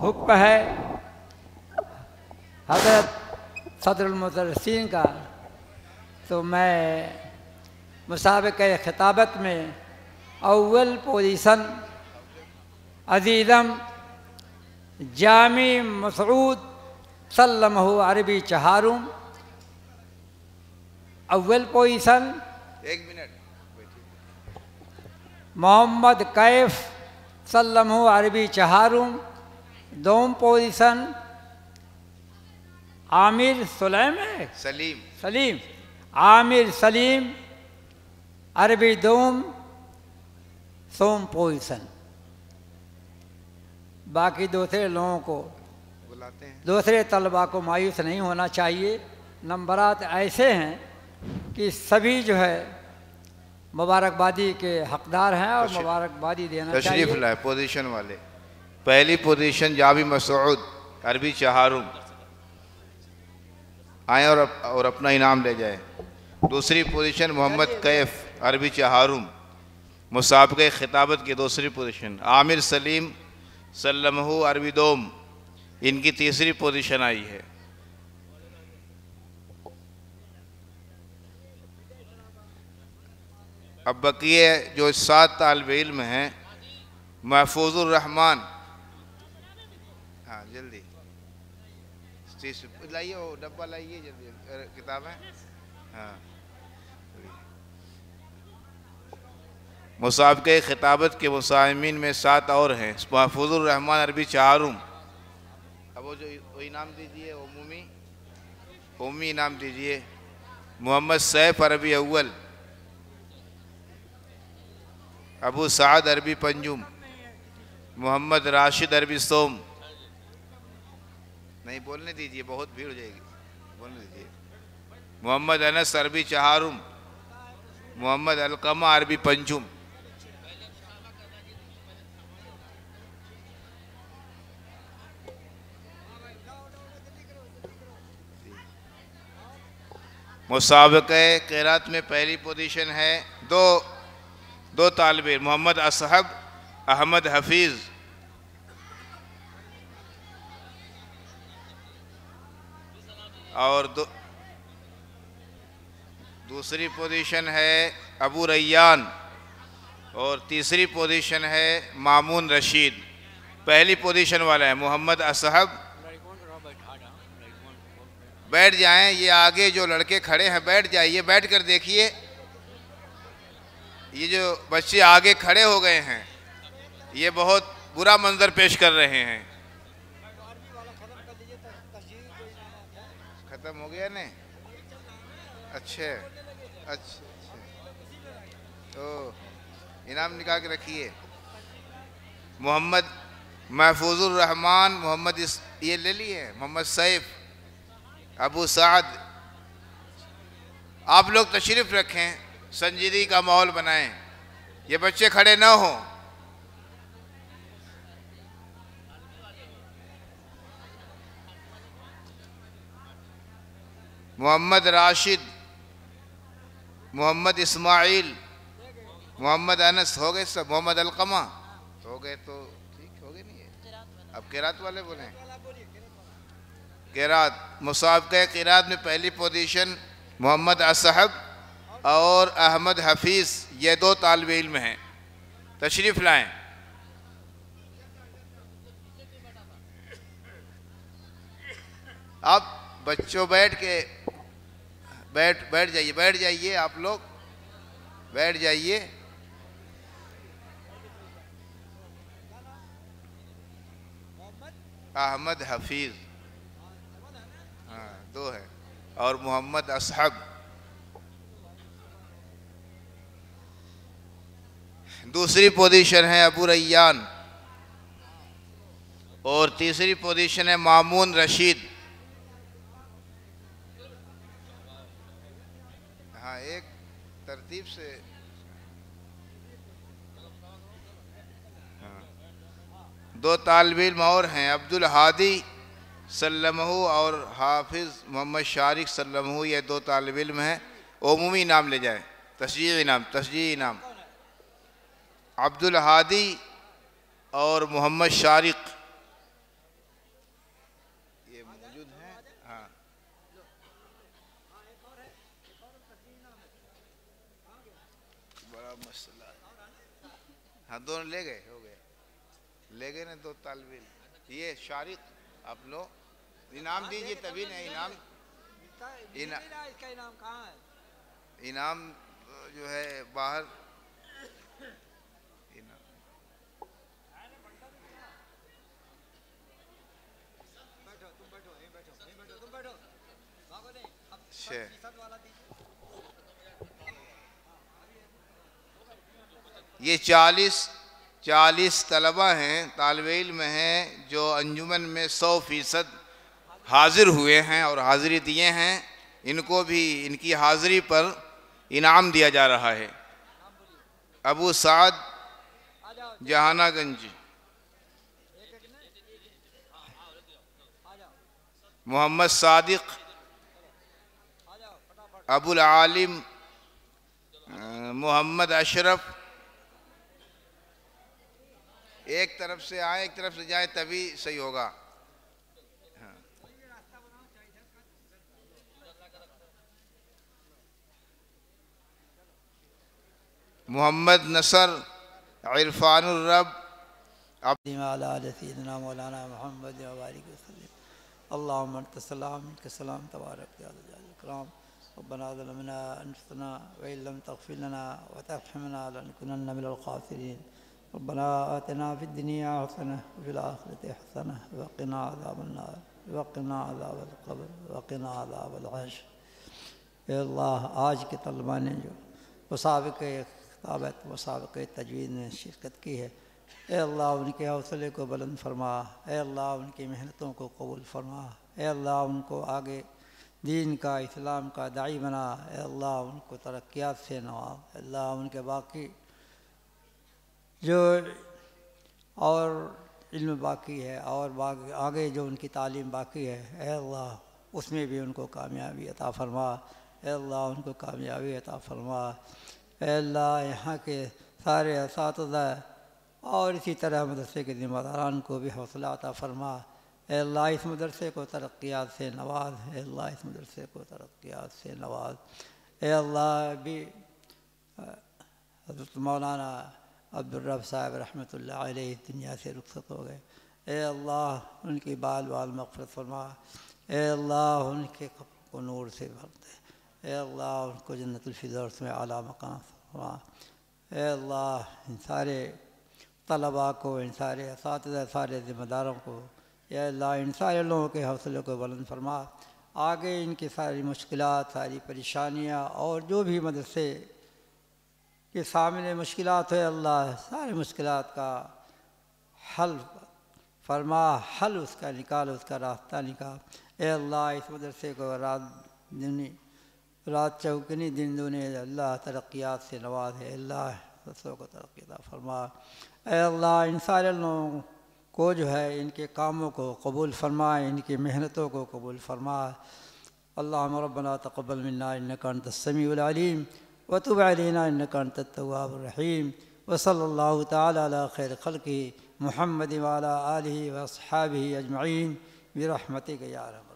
हुक्म है हज़रत सदरुल मुदर्रिसीन का, तो मैं मुसाबिक़े खिताबत में अव्वल पोजीशन अज़ीज़म जामी मसऊद सल्लमहु अरबी चहारुम, अव्वल पोजीशन 1 मिनट मोहम्मद कैफ सल्लमहु अरबी चहारुम, दोम पोजीशन आमिर सुलैम है सलीम आमिर सलीम अरबी दोम सोम पोजीशन। बाकी दूसरे लोगों को बुलाते हैं। दूसरे तलबा को मायूस नहीं होना चाहिए। नंबरात ऐसे हैं कि सभी जो है मुबारकबादी के हकदार हैं और मुबारकबादी देना चाहिए। तशरीफ लाए पोजीशन वाले। पहली पोजीशन जामी मसऊद अरबी चहारुम आए और अपना इनाम ले जाए। दूसरी पोजीशन मोहम्मद कैफ अरबी चहारुम मुसाबक़े खिताबत की दूसरी पोजीशन। आमिर सलीम सल्लमहु अरबी दोम इनकी तीसरी पोजीशन आई है। अब बकिए जो 7 तालिब इल्म हैं, महफूजुर रहमान, हाँ जल्दी लाइए, वो डब्बा लाइए जल्दी, किताबें। हाँ मुसाबक़े खिताबत के मुसाहिमीन में 7 और हैं। महफूजुर रहमान अरबी चहारुम। अब वो जो वो इनाम दीजिए, उम्मी इनाम दीजिए। मोहम्मद सैफ अरबी अव्वल, अबू साद अरबी पंजुम, मोहम्मद राशिद अरबी सोम। नहीं बोलने दीजिए, बहुत भीड़ हो जाएगी, बोलने दीजिए। मोहम्मद अनस अरबी चहारुम, मोहम्मद अलकमा अरबी पंजुम। मुसाबक़े क़िरात में पहली पोजीशन है दो तालिब इल्म, मोहम्मद असहब अहमद हफीज़, और दूसरी पोजीशन है अबू रैयान, और तीसरी पोजीशन है मामून रशीद। पहली पोजीशन वाला है मोहम्मद असहब। बैठ जाएं, ये आगे जो लड़के खड़े हैं बैठ जाइए, बैठ कर देखिए। ये जो बच्चे आगे खड़े हो गए हैं ये बहुत बुरा मंजर पेश कर रहे हैं। खत्म हो गया ने? अच्छे तो इनाम निकाल के रखिए। मोहम्मद महफूजुर रहमान, मोहम्मद ये ले लिए, मोहम्मद सैफ, अबू साद। आप लोग तशरीफ़ रखें, संजीदगी का माहौल बनाएं, ये बच्चे खड़े ना हों। मोहम्मद राशिद, मोहम्मद इस्माइल, मोहम्मद अनस हो गए सब। मोहम्मद अलकमा हो गए तो ठीक हो गए। नहीं है अब क़िरात वाले बोले। क़िरात मुसाबक़े क़िरात में पहली पोजीशन मोहम्मद असहब और अहमद हफीज़, ये 2 तालिब इल्म हैं। तशरीफ़ लाएं। आप बच्चों बैठ जाइए आप लोग बैठ जाइए। अहमद हफीज़, हाँ 2 है, और मोहम्मद असहब। दूसरी पोजीशन है अबू रैयान और तीसरी पोजीशन है मामून रशीद। हाँ एक तरतीब से। हाँ 2 तालिब इल्म और हैं, अब्दुल हादी सल्लमहु और हाफिज़ मोहम्मद शारिक सल्लमहु, ये 2 तालिब इल्म हैं। उमूमी इनाम ले जाएं, तशजीई इनाम। अब्दुल हादी और मोहम्मद शारिक बड़ा मसला है। हाँ दोनों ले गए, हो गए, ले गए ना दो तालिब इल्म। ये शारिक आप लो इनाम दीजिए तभी ना इनाम। इसका इनाम कहाँ है? इनाम जो है बाहर इनाम। बैठो तुम, बैठो यहीं बैठो, यहीं बैठो, तुम बैठो, भागो नहीं। अब अच्छा, वाला दीजिए। ये 40 तलबा हैं, तालिब इल्म हैं जो अंजुमन में 100% हाजिर हुए हैं और हाजिरी दिए हैं। इनको भी इनकी हाजिरी पर इनाम दिया जा रहा है। अबू साद जहानागंज, मोहम्मद सादिक, अबुल आलिम मोहम्मद अशरफ। एक तरफ से आए एक तरफ से जाए तभी सही होगा। हाँ। मोहम्मद नसर, इरफानुर रब, सय्यिदना मौलाना मुहम्मद व बारिक वसल्लम। अल्लाहुम्मा अन्ता सलाम मिनका सलाम तबारक या ज़ल इकराम। रब्बना ज़लमना अनफुसना व इन लम तग़फिर लना व तरहमना लनकुनन्ना मिनल ख़ासिरीन। रब्बना आतिना फ़िद दुनिया हसनह व फ़िल आखिरति हसनह व क़िना अज़ाबन नार व क़िना अज़ाबल क़ब्र व क़िना अज़ाबल हश्र। ए अल्लाह, आज के तलबा ने जो मुसाबिक़े खिताबत, मुसाबिक़े तजवीज़ में शिरकत की है, ए अल्लाह उनके हौसले को बुलंद फरमा। ए अल्लाह उनकी मेहनतों को कबूल फरमा। ए अल्लाह उनको आगे दीन का, इस्लाम का दाई बना। ए अल्लाह उनको तरक्यात से नवाज। अल्लाह उनके बाकी जो और इल्म बाकी है और आगे जो उनकी तालीम बाकी है, ए अल्लाह उसमें भी उनको कामयाबी अता फरमा। ए अल्लाह उनको कामयाबी अता फरमा। ए अल्लाह यहाँ के सारे असातिज़ा और इसी तरह मदरसे के ज़िम्मेदारान को भी हौसला अता फरमा। ए अल्लाह इस मदरसे को तरक्यात से नवाज। ए अल्लाह इस मदरसे को तरक्यात से नवाज। ए अल्लाह भी हज़रत मौलाना अब्दुल रब साहब रहमतुल्लाह अलैह दुनिया से रुखसत हो गए। ए अल्लाह उनकी बाल मग़फ़िरत फरमा। ए अल्लाह उनके कब्र को नूर से भर दे। ए अल्लाह उनको जन्नतुल फ़िरदौस में आला मकाम फरमा। ए अल्लाह इन सारे तलबा को, इन सारे असातिज़ा, सारे ज़िम्मेदारों को, या अल्लाह इन सारे लोगों के हौसले को बुलंद फरमा। आगे इनकी सारी मुश्किलात, सारी परेशानियाँ और जो भी मदरसे के सामने मुश्किलात है, अल्लाह सारी मुश्किलात का हल फरमा, हल उसका निकाल, उसका रास्ता निकाल। ए अल्लाह इस मदरसे को रात चौकनी दिन दूनी अल्लाह तरक्यात से नवाज है। अल्लाह मदरसों को तरक्की अता फरमा। ए अल्लाह इन सारे लोगों को जो है इनके कामों को कबूल फरमा, इनकी मेहनतों को कबूल फरमा। अल्लाहुम्मा रब्बना तक़ब्बल मिन्ना इन्नका अंतस समीउल अलीम व तुब अलैना इन्नका अंतत तव्वाबुर रहीम। व सल्लल्लाहु तआला अला खैर खल्क़िही मुहम्मद व अला आलिहि व अस्हाबिही अजमईन बिरहमतिका या रहमान।